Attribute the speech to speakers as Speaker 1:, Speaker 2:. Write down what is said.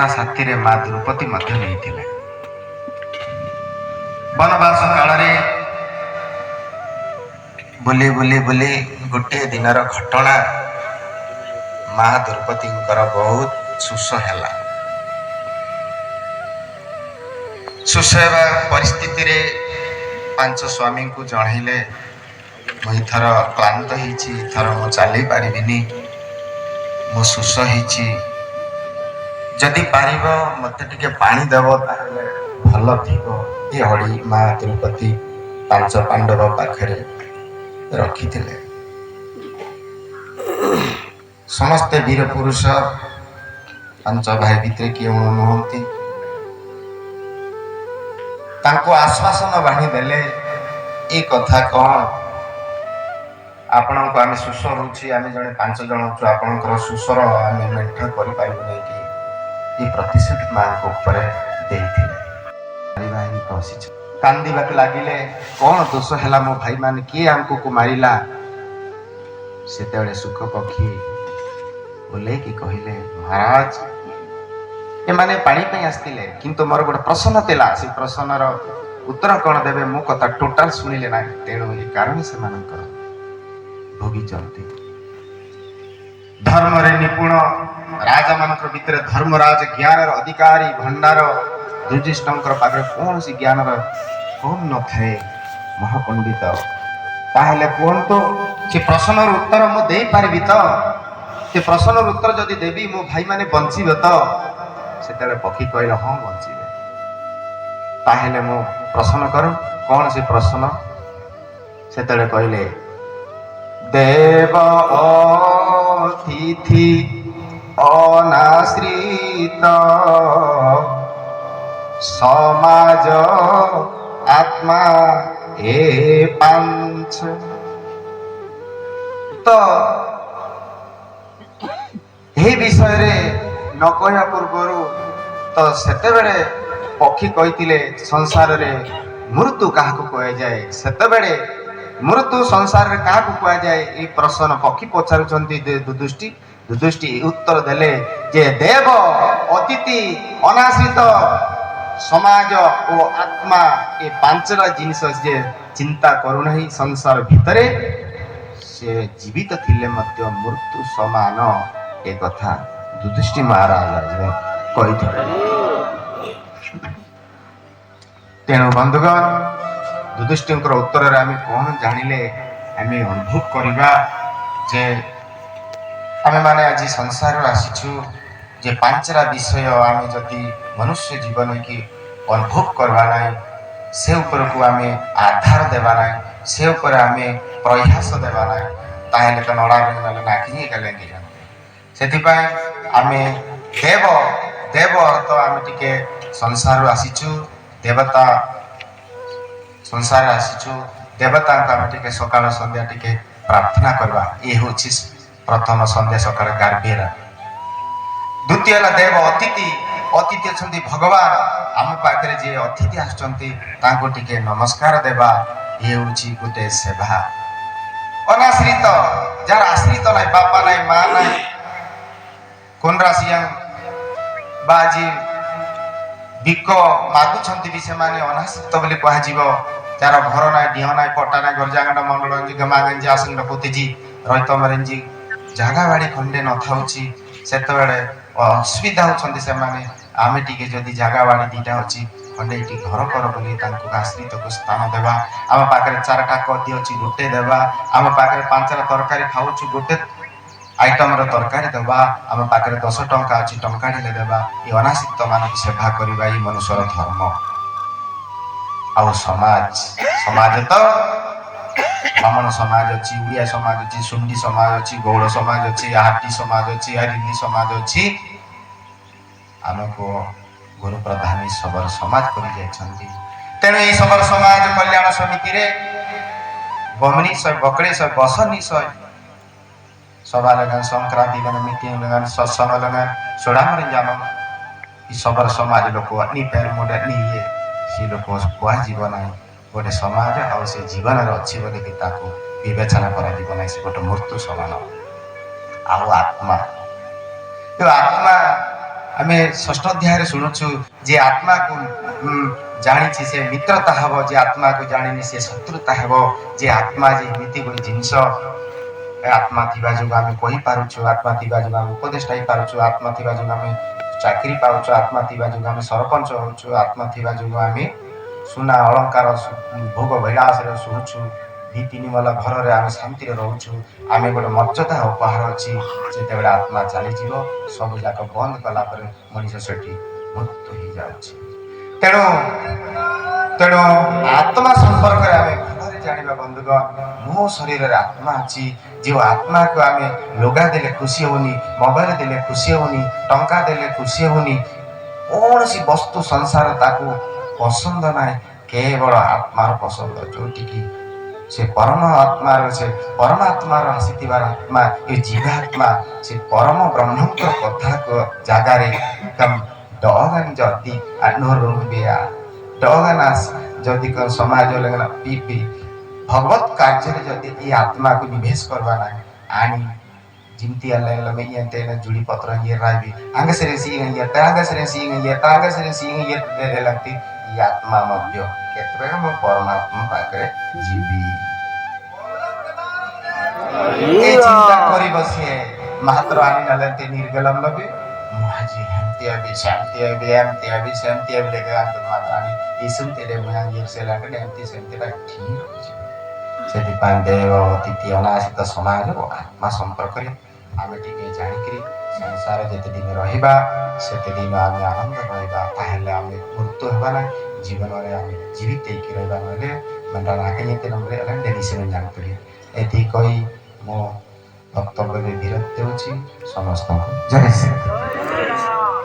Speaker 1: ता साथी रे माँ द्रौपदी मध्य नहीं वनवास काल बुली बुली बुली गोटे दिनर घटना माँ द्रौपदी बहुत सुस है सुस परिस्थिति रे पांच स्वामी को जनइले मुझर क्लांत होथर मु चली पारिनी मु सुस होती जदि पार मत टे पानी देव भल थी ये हड़ी माँ द्रौपदी पांच पांडव पाखे रखी समस्ते वीर पुरुष पांच भाई भितर किए नुहति आश्वासन बाणी देले ये कथा कौन आपण को आम सुस होची आम जड़े पांच जन अच्छु आपणकर सुसर आम मेंठ कर कि ये प्रतिश्रुति माँ ऊपर कांदीबा लगिले कौन दोष है मो भाई मान किए आमको को मारिला से सुख पक्षी बोले कि कहले महाराज ए माने पानी पे आसतिले किंतु मोर गोटे प्रश्न थिला से प्रश्नर उत्तर कौन देवे मो कथा टोटाल सुनिले ना तेणु ये कारण से मानकर भोगी चलती धर्म रे निपुण राजा मानकर भीतर धर्मराज ज्ञान अधिकारी भंडार युधिष्ठिर पाखे कौन सी ज्ञान कौन न थाए महापंडित ताहले कहतु से प्रश्न उत्तर मु दे पारि तो से प्रश्न उत्तर जदि देवी मो भाई माने बंचीबे तो से पक्षी कहले हाँ बंचीबे ताहले मु प्रश्न कर कौन से प्रश्न से कहले देव अतिथि अनाश्रित समाज आत्मा ए पांच तो यही विषय रे न कहया पूर्वर तो सेते बेले पक्षी कही संसार रे मृत्यु क्या कह जाए सेते मृत्यु संसार रे क्या कह जाए ये प्रश्न पक्षी पचारुंट दुदुष्टि उत्तर देले जे देव अतिथि अनाश्रित समाज और आत्मा ये पांचटा जिनिस जे चिंता करूना संसार भितरे से जीवित थिले मध्य मृत्यु समान ए कथा युधिष्ठिर महाराज कही तेणु बंधुगण युधिष्ठिर उत्तर आम कौन जानिले आम अनुभव करवा जे आम माने आज संसार आसीचु जे पांचटा विषय आम जदि मनुष्य जीवन की अनुभव करवा ना से ऊपर को आम आधार देवा ना से ऊपर आम प्रयास देवा ना ताहले तो नड़ा नाकी गले से आम देव देव अर्थ आम टिके संसार आसीचु देवता संसार आसीचु देवता आम टिके सकाळ संध्या टिके प्रार्थना करवा ये हूँ प्रथम संध्या सकाळ गार्भेरा द्वितीय देव अतिथि अतिथि अच्छा भगवान आम पाखे जी अतिथि आसके नमस्कार देवा ये हूँ गोटे सेवा अनाश्रित जार आश्रित ना बापा ना माँ ना कौनरा सिया बाजी बिक मागुंट भी से अनाश्रित बोली कह जार घर ना डीह ना पटा ना गरजागंड मंडल गमा गंजी आसंड पोतेजी रईत मरेंजी जगह बाड़ी खंडे न था से असुविधा होती से आम टे जदि जगह बाड़ी दीटा अच्छी खंडे घर कर बोली आश्रित को स्थान देवा आम पाखे 4टा कदी अच्छी गोटे देवा आम पाखे 5टा तरकारी खाऊ गोटे आइटम तरकारी देवा आम पाखे 10 टंका अच्छी टंका देवा ये अनाश्रित मानक सेवा करवा ये मनुष्यर धर्म आ समाज समाज तो ब्राह्मण समाज अच्छी उड़िया समाज अच्छी सुंडी समाज अच्छी गौड़ समाज अच्छी हाटी समाज अच्छी हरिणी समाज अच्छी आमको गुरु प्रधान सबर समाज कर तेणु ये सबर समाज कल्याण समिति रे बमनी सय बकड़े सय बसनी सय सभा लगन संक्रांति लगन मीटिंग लगन सत्संग लगन सोडाम जाम ये सबर समाज लोक नि पैर मोडे नि ये सी लोक कह जीवन गोटे समाज आ से जीवन अच्छी बोली विवेचना कर से गोटे मृत्यु समान आत्मा तो आत्मा आमे षष्ठ अध्याय शुणुचु जे आत्मा को जानी से मित्रता हम जे आत्मा को जानी से शत्रुता हम जे आत्मा जे नीति गोटे जिनस आत्मा थिबा जो आमे कहि पारुछु आत्मा थिबा जो आमे उपदेश पाई पारुछु आत्मा थिबा जो आमे चाकरी पाउछु आत्मा थिबा जो आमे सरपंच होछु आत्मा थिबा जो आमे सुना अलंकार भोग विलास रे शुणुछु दी तीन वाला घर रे आमे शांति रे रहउछु आमे गोटे मर्यादा उपहार अछि जेते बेला आत्मा चली जीवो सब जाक बंद कला पर मनुष्य सेठी मुक्त हो जाउछि तेणु तेणु आत्मा संपर्क रे आमे भलरे जानिबा बंधुगण मो शरीर रे आत्मा अछि जो आत्मा को आमे लोगा देले खुशी होनी मोबाइल देले खुशी होनी टंका देले खुशी होनी कौन सी वस्तु संसार ताकू पसंद नाय केवल आत्मार पसंद जोटी की से परमात्मा से परमात्मा आसीथिबार आत्मा ये जीवात्मा से परम ब्रह्म कथा को जगार कम डगन जदि अनुरूपिया डगनास जदि को समाज लगना पीपी भगवत कार्य जदि ये आत्मा को निवेश करवा ना आनी जिंती अल्लाह में ये तेना जुड़ी पत्र ये रावी आगे से सी ये तागे से सी ये तागे से सी ये दे लगती ये आत्मा मध्य केतरे हम परमात्मा पाकरे जीवी ये चिंता करी बसे मात्र आनी नलते निर्गलम लबे मुहाजी हंतिया भी शांतिया भी शांतिया भी लेके अंत मात्र आनी इसुम तेरे मुया ये से लगे एंती सेंती ठीक सेति देव अतिथि अनाशित समाज आत्मा संपर्क आम टे जाणिक संसार जिते दिन रहा से दिन आम आनंद रहा आम मृत्यु होना जीवन में आम जीवित रहा ना नाके नीति नंबर डेली से जानते ये कही मो वक्तव्य विरत हो समस्त जय श्री